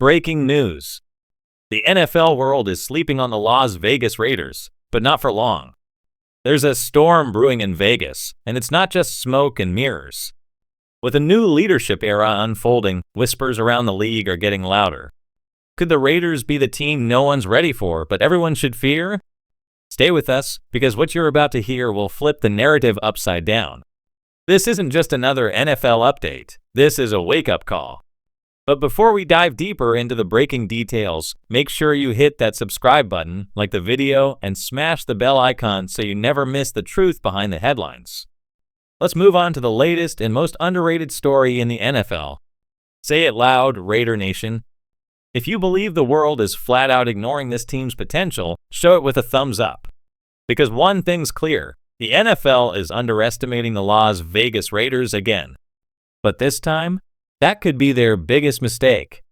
Breaking news. The NFL world is sleeping on the Las Vegas Raiders, but not for long. There's a storm brewing in Vegas, and it's not just smoke and mirrors. With a new leadership era unfolding, whispers around the league are getting louder. Could the Raiders be the team no one's ready for, but everyone should fear? Stay with us, because what you're about to hear will flip the narrative upside down. This isn't just another NFL update. This is a wake-up call. But before we dive deeper into the breaking details, make sure you hit that subscribe button, like the video, and smash the bell icon so you never miss the truth behind the headlines. Let's move on to the latest and most underrated story in the NFL. Say it loud, Raider Nation. If you believe the world is flat out ignoring this team's potential, show it with a thumbs up. Because one thing's clear, the NFL is underestimating the Las Vegas Raiders again. But this time, that could be their biggest mistake.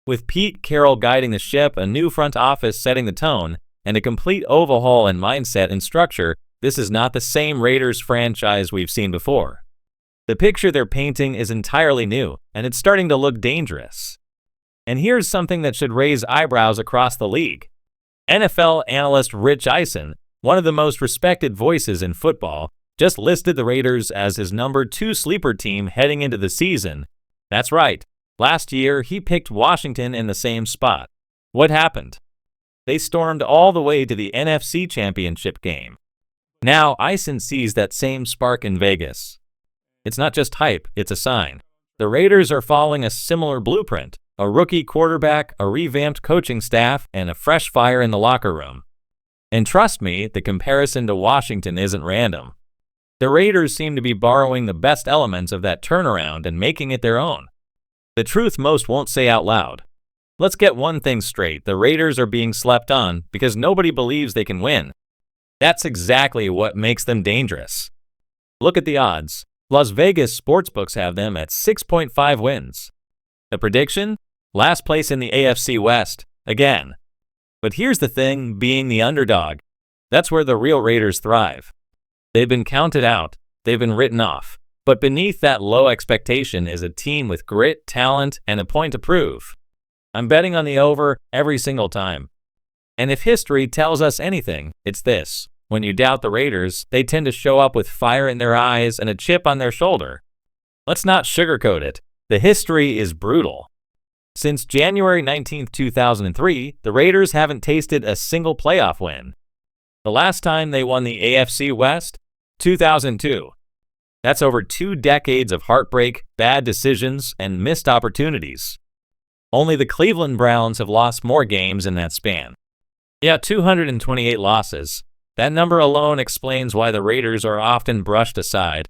With Pete Carroll guiding the ship, a new front office setting the tone, and a complete overhaul in mindset and structure, this is not the same Raiders franchise we've seen before. The picture they're painting is entirely new, and it's starting to look dangerous. And here's something that should raise eyebrows across the league. NFL analyst Rich Eisen, one of the most respected voices in football, just listed the Raiders as his number 2 sleeper team heading into the season. That's right. Last year, he picked Washington in the same spot. What happened? They stormed all the way to the NFC Championship game. Now, Eisen sees that same spark in Vegas. It's not just hype, it's a sign. The Raiders are following a similar blueprint: a rookie quarterback, a revamped coaching staff, and a fresh fire in the locker room. And trust me, the comparison to Washington isn't random. The Raiders seem to be borrowing the best elements of that turnaround and making it their own. The truth most won't say out loud. Let's get one thing straight: the Raiders are being slept on because nobody believes they can win. That's exactly what makes them dangerous. Look at the odds. Las Vegas sportsbooks have them at 6.5 wins. The prediction? Last place in the AFC West, again. But here's the thing, being the underdog, that's where the real Raiders thrive. They've been counted out, they've been written off. But beneath that low expectation is a team with grit, talent, and a point to prove. I'm betting on the over every single time. And if history tells us anything, it's this: when you doubt the Raiders, they tend to show up with fire in their eyes and a chip on their shoulder. Let's not sugarcoat it. The history is brutal. Since January 19, 2003, the Raiders haven't tasted a single playoff win. The last time they won the AFC West? 2002. That's over 2 decades of heartbreak, bad decisions, and missed opportunities. Only the Cleveland Browns have lost more games in that span. Yeah, 228 losses. That number alone explains why the Raiders are often brushed aside.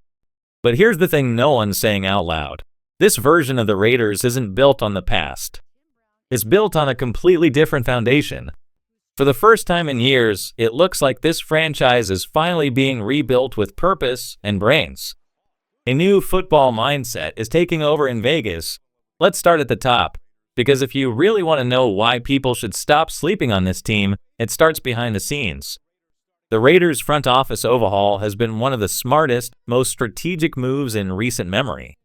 But here's the thing no one's saying out loud. This version of the Raiders isn't built on the past. It's built on a completely different foundation. For the first time in years, it looks like this franchise is finally being rebuilt with purpose and brains. A new football mindset is taking over in Vegas. Let's start at the top, because if you really want to know why people should stop sleeping on this team, it starts behind the scenes. The Raiders' front office overhaul has been one of the smartest, most strategic moves in recent memory.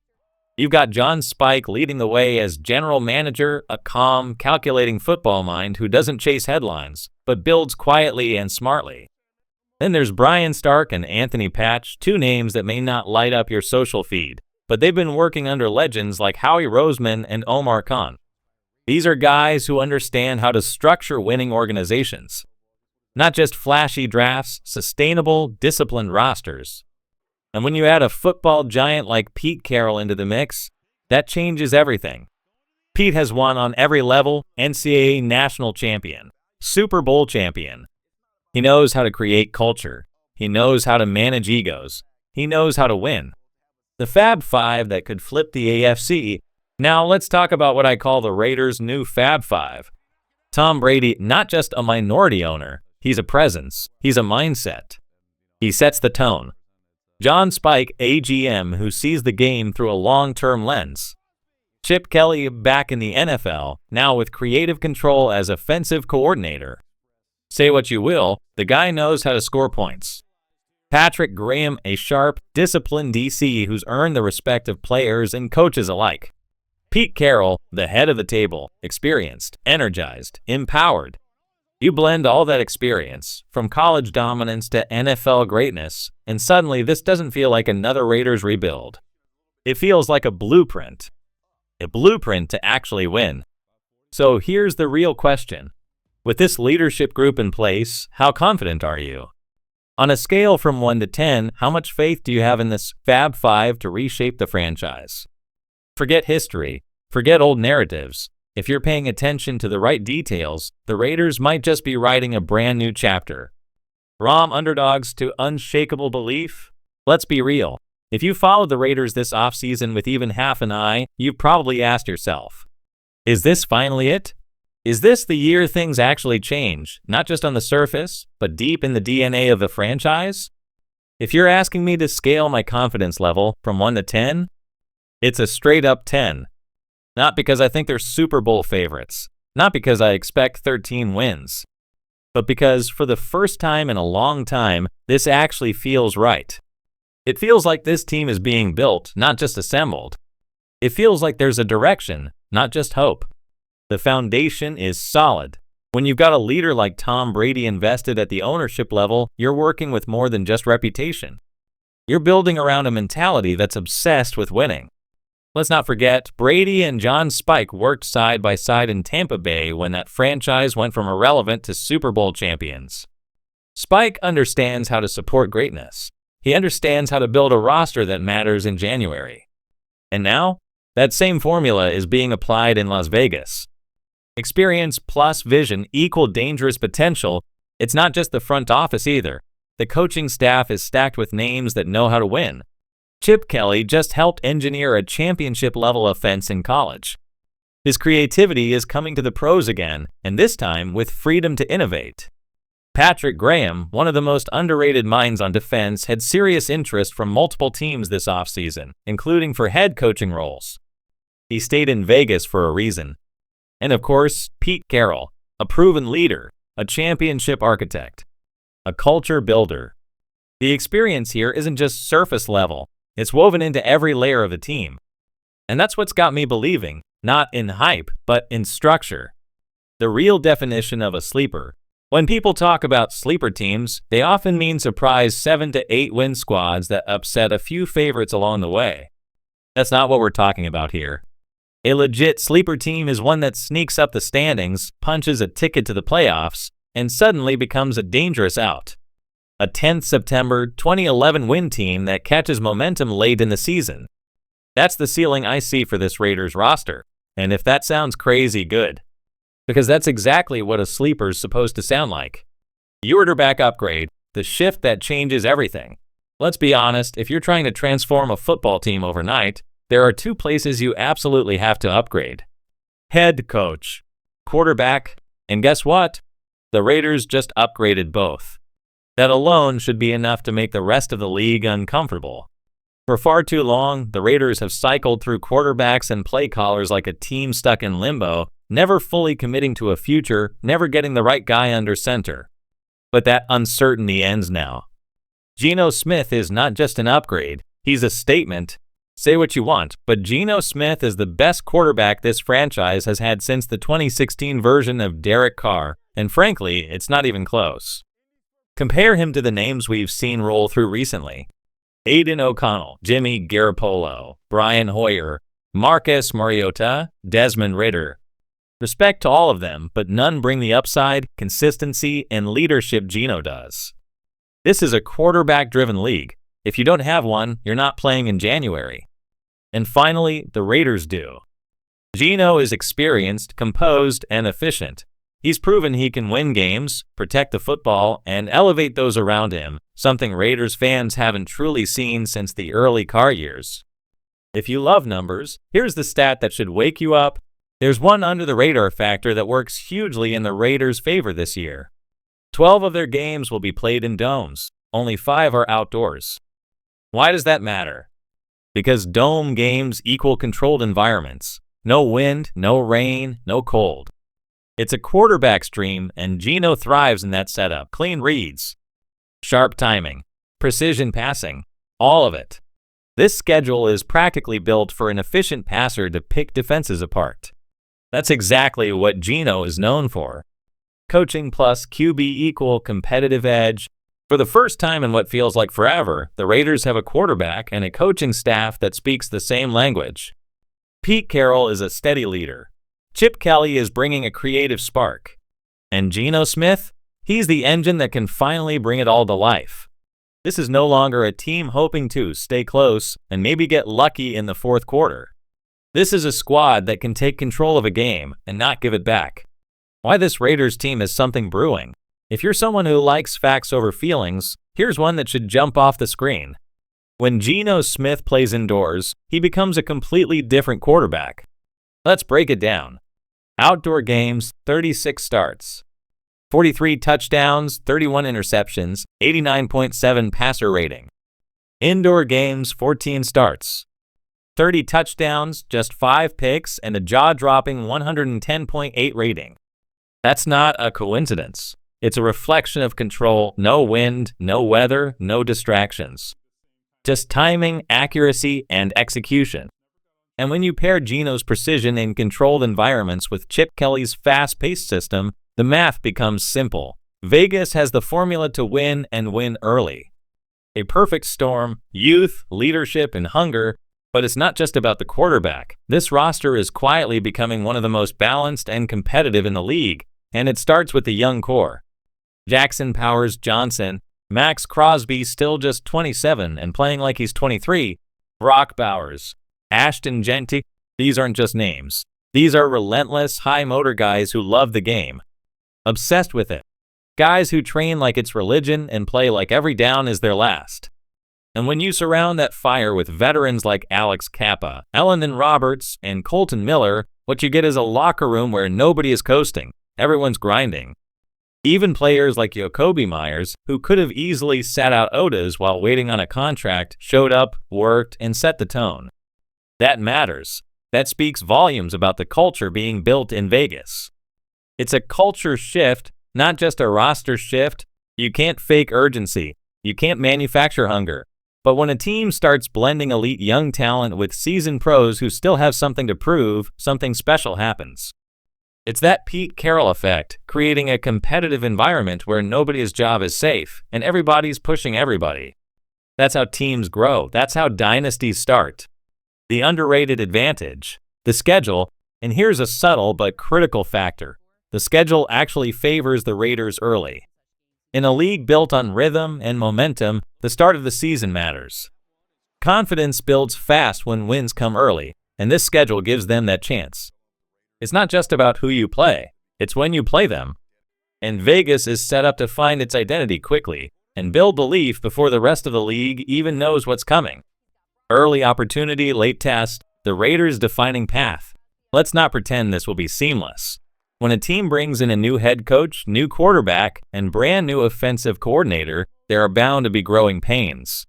You've got John Spytek leading the way as general manager, a calm, calculating football mind who doesn't chase headlines, but builds quietly and smartly. Then there's Brian Stark and Anthony Patch, 2 names that may not light up your social feed, but they've been working under legends like Howie Roseman and Omar Khan. These are guys who understand how to structure winning organizations. Not just flashy drafts, sustainable, disciplined rosters. And when you add a football giant like Pete Carroll into the mix, that changes everything. Pete has won on every level: NCAA national champion, Super Bowl champion. He knows how to create culture. He knows how to manage egos. He knows how to win. The Fab Five that could flip the AFC. Now let's talk about what I call the Raiders' new Fab Five. Tom Brady, not just a minority owner. He's a presence. He's a mindset. He sets the tone. John Spytek, a GM who sees the game through a long-term lens. Chip Kelly back in the NFL, now with creative control as offensive coordinator. Say what you will, the guy knows how to score points. Patrick Graham, a sharp, disciplined DC who's earned the respect of players and coaches alike. Pete Carroll, the head of the table, experienced, energized, empowered. You blend all that experience, from college dominance to NFL greatness, and suddenly this doesn't feel like another Raiders rebuild. It feels like a blueprint to actually win. So here's the real question. With this leadership group in place, how confident are you? On a scale from 1 to 10, how much faith do you have in this Fab Five to reshape the franchise? Forget history. Forget old narratives. If you're paying attention to the right details, the Raiders might just be writing a brand new chapter. From underdogs to unshakable belief? Let's be real. If you followed the Raiders this offseason with even half an eye, you've probably asked yourself, is this finally it? Is this the year things actually change, not just on the surface, but deep in the DNA of the franchise? If you're asking me to scale my confidence level from 1 to 10, it's a straight up 10. Not because I think they're Super Bowl favorites, not because I expect 13 wins, but because for the first time in a long time, this actually feels right. It feels like this team is being built, not just assembled. It feels like there's a direction, not just hope. The foundation is solid. When you've got a leader like Tom Brady invested at the ownership level, you're working with more than just reputation. You're building around a mentality that's obsessed with winning. Let's not forget, Brady and John Spike worked side by side in Tampa Bay when that franchise went from irrelevant to Super Bowl champions. Spike understands how to support greatness. He understands how to build a roster that matters in January. And now, that same formula is being applied in Las Vegas. Experience plus vision equal dangerous potential. It's not just the front office either. The coaching staff is stacked with names that know how to win. Chip Kelly just helped engineer a championship-level offense in college. His creativity is coming to the pros again, and this time with freedom to innovate. Patrick Graham, one of the most underrated minds on defense, had serious interest from multiple teams this offseason, including for head coaching roles. He stayed in Vegas for a reason. And of course, Pete Carroll, a proven leader, a championship architect, a culture builder. The experience here isn't just surface level. It's woven into every layer of the team. And that's what's got me believing, not in hype, but in structure. The real definition of a sleeper. When people talk about sleeper teams, they often mean surprise 7 to 8 win squads that upset a few favorites along the way. That's not what we're talking about here. A legit sleeper team is one that sneaks up the standings, punches a ticket to the playoffs, and suddenly becomes a dangerous out. A 10th September 2011 win team that catches momentum late in the season. That's the ceiling I see for this Raiders roster. And if that sounds crazy, good. Because that's exactly what a sleeper's supposed to sound like. Quarterback upgrade, the shift that changes everything. Let's be honest, if you're trying to transform a football team overnight, there are 2 places you absolutely have to upgrade. Head coach, quarterback, and guess what? The Raiders just upgraded both. That alone should be enough to make the rest of the league uncomfortable. For far too long, the Raiders have cycled through quarterbacks and play callers like a team stuck in limbo, never fully committing to a future, never getting the right guy under center. But that uncertainty ends now. Geno Smith is not just an upgrade, he's a statement. Say what you want, but Geno Smith is the best quarterback this franchise has had since the 2016 version of Derek Carr, and frankly, it's not even close. Compare him to the names we've seen roll through recently. Aiden O'Connell, Jimmy Garoppolo, Brian Hoyer, Marcus Mariota, Desmond Ridder. Respect to all of them, but none bring the upside, consistency, and leadership Geno does. This is a quarterback-driven league. If you don't have one, you're not playing in January. And finally, the Raiders do. Geno is experienced, composed, and efficient. He's proven he can win games, protect the football, and elevate those around him, something Raiders fans haven't truly seen since the early Carr years. If you love numbers, here's the stat that should wake you up. There's one under-the-radar factor that works hugely in the Raiders' favor this year. 12 of their games will be played in domes. Only 5 are outdoors. Why does that matter? Because dome games equal controlled environments. No wind, no rain, no cold. It's a quarterback's dream, and Geno thrives in that setup. Clean reads, sharp timing, precision passing, all of it. This schedule is practically built for an efficient passer to pick defenses apart. That's exactly what Geno is known for. Coaching plus QB equal competitive edge. For the first time in what feels like forever, the Raiders have a quarterback and a coaching staff that speaks the same language. Pete Carroll is a steady leader. Chip Kelly is bringing a creative spark. And Geno Smith? He's the engine that can finally bring it all to life. This is no longer a team hoping to stay close and maybe get lucky in the fourth quarter. This is a squad that can take control of a game and not give it back. Why this Raiders team is something brewing. If you're someone who likes facts over feelings, here's one that should jump off the screen. When Geno Smith plays indoors, he becomes a completely different quarterback. Let's break it down. Outdoor games, 36 starts. 43 touchdowns, 31 interceptions, 89.7 passer rating. Indoor games, 14 starts. 30 touchdowns, just 5 picks, and a jaw-dropping 110.8 rating. That's not a coincidence. It's a reflection of control, no wind, no weather, no distractions. Just timing, accuracy, and execution. And when you pair Geno's precision in controlled environments with Chip Kelly's fast-paced system, the math becomes simple. Vegas has the formula to win and win early. A perfect storm, youth, leadership, and hunger, but it's not just about the quarterback. This roster is quietly becoming one of the most balanced and competitive in the league, and it starts with the young core. Jackson Powers Johnson, Max Crosby still just 27 and playing like he's 23, Brock Bowers, Ashton Genty, these aren't just names. These are relentless, high-motor guys who love the game. Obsessed with it. Guys who train like it's religion and play like every down is their last. And when you surround that fire with veterans like Alex Kappa, Elandon Roberts, and Colton Miller, what you get is a locker room where nobody is coasting. Everyone's grinding. Even players like Jakobi Meyers, who could have easily sat out Odas while waiting on a contract, showed up, worked, and set the tone. That matters. That speaks volumes about the culture being built in Vegas. It's a culture shift, not just a roster shift. You can't fake urgency. You can't manufacture hunger. But when a team starts blending elite young talent with seasoned pros who still have something to prove, something special happens. It's that Pete Carroll effect, creating a competitive environment where nobody's job is safe and everybody's pushing everybody. That's how teams grow. That's how dynasties start. The underrated advantage, the schedule, and here's a subtle but critical factor. The schedule actually favors the Raiders early. In a league built on rhythm and momentum, the start of the season matters. Confidence builds fast when wins come early, and this schedule gives them that chance. It's not just about who you play, it's when you play them. And Vegas is set up to find its identity quickly and build belief before the rest of the league even knows what's coming. Early opportunity, late test, the Raiders' defining path. Let's not pretend this will be seamless. When a team brings in a new head coach, new quarterback, and brand new offensive coordinator, there are bound to be growing pains.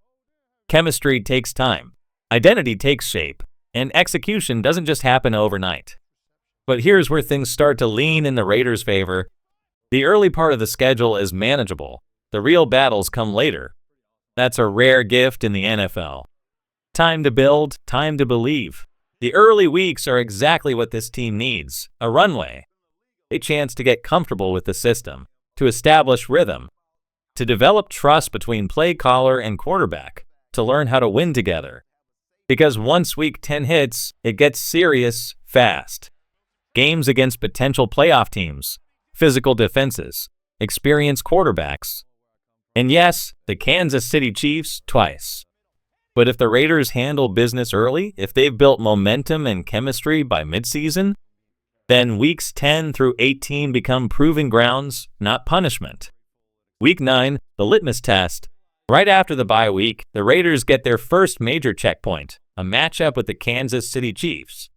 Chemistry takes time, identity takes shape, and execution doesn't just happen overnight. But here's where things start to lean in the Raiders' favor. The early part of the schedule is manageable. The real battles come later. That's a rare gift in the NFL. Time to build, time to believe. The early weeks are exactly what this team needs, a runway. A chance to get comfortable with the system, to establish rhythm, to develop trust between play caller and quarterback, to learn how to win together. Because once week 10 hits, it gets serious fast. Games against potential playoff teams, physical defenses, experienced quarterbacks. And yes, the Kansas City Chiefs twice. But if the Raiders handle business early, if they've built momentum and chemistry by midseason, then weeks 10 through 18 become proving grounds, not punishment. Week 9, the litmus test. Right after the bye week, the Raiders get their first major checkpoint, a matchup with the Kansas City Chiefs.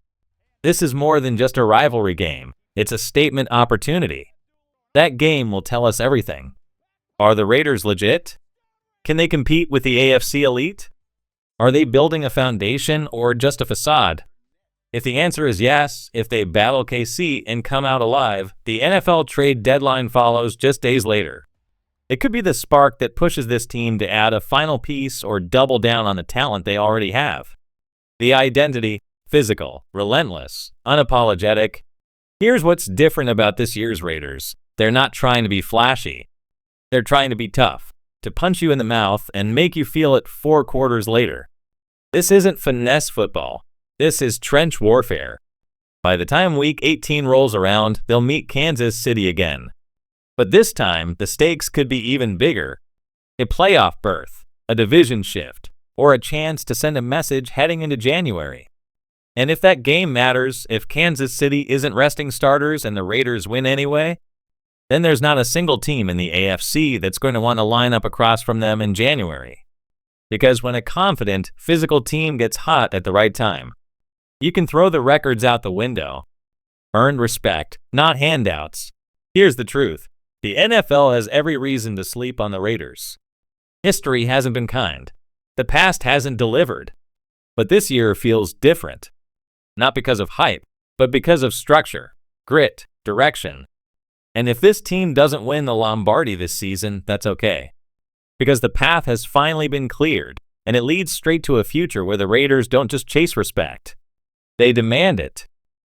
This is more than just a rivalry game. It's a statement opportunity. That game will tell us everything. Are the Raiders legit? Can they compete with the AFC elite? Are they building a foundation or just a facade? If the answer is yes, if they battle KC and come out alive, the NFL trade deadline follows just days later. It could be the spark that pushes this team to add a final piece or double down on the talent they already have. The identity: physical, relentless, unapologetic. Here's what's different about this year's Raiders. They're not trying to be flashy. They're trying to be tough, to punch you in the mouth and make you feel it 4 quarters later. This isn't finesse football. This is trench warfare. By the time Week 18 rolls around, they'll meet Kansas City again. But this time, the stakes could be even bigger. A playoff berth, a division shift, or a chance to send a message heading into January. And if that game matters, if Kansas City isn't resting starters and the Raiders win anyway, then there's not a single team in the AFC that's going to want to line up across from them in January. Because when a confident, physical team gets hot at the right time, you can throw the records out the window. Earned respect, not handouts. Here's the truth. The NFL has every reason to sleep on the Raiders. History hasn't been kind. The past hasn't delivered. But this year feels different. Not because of hype, but because of structure, grit, direction. And if this team doesn't win the Lombardi this season, that's okay. Because the path has finally been cleared, and it leads straight to a future where the Raiders don't just chase respect. They demand it.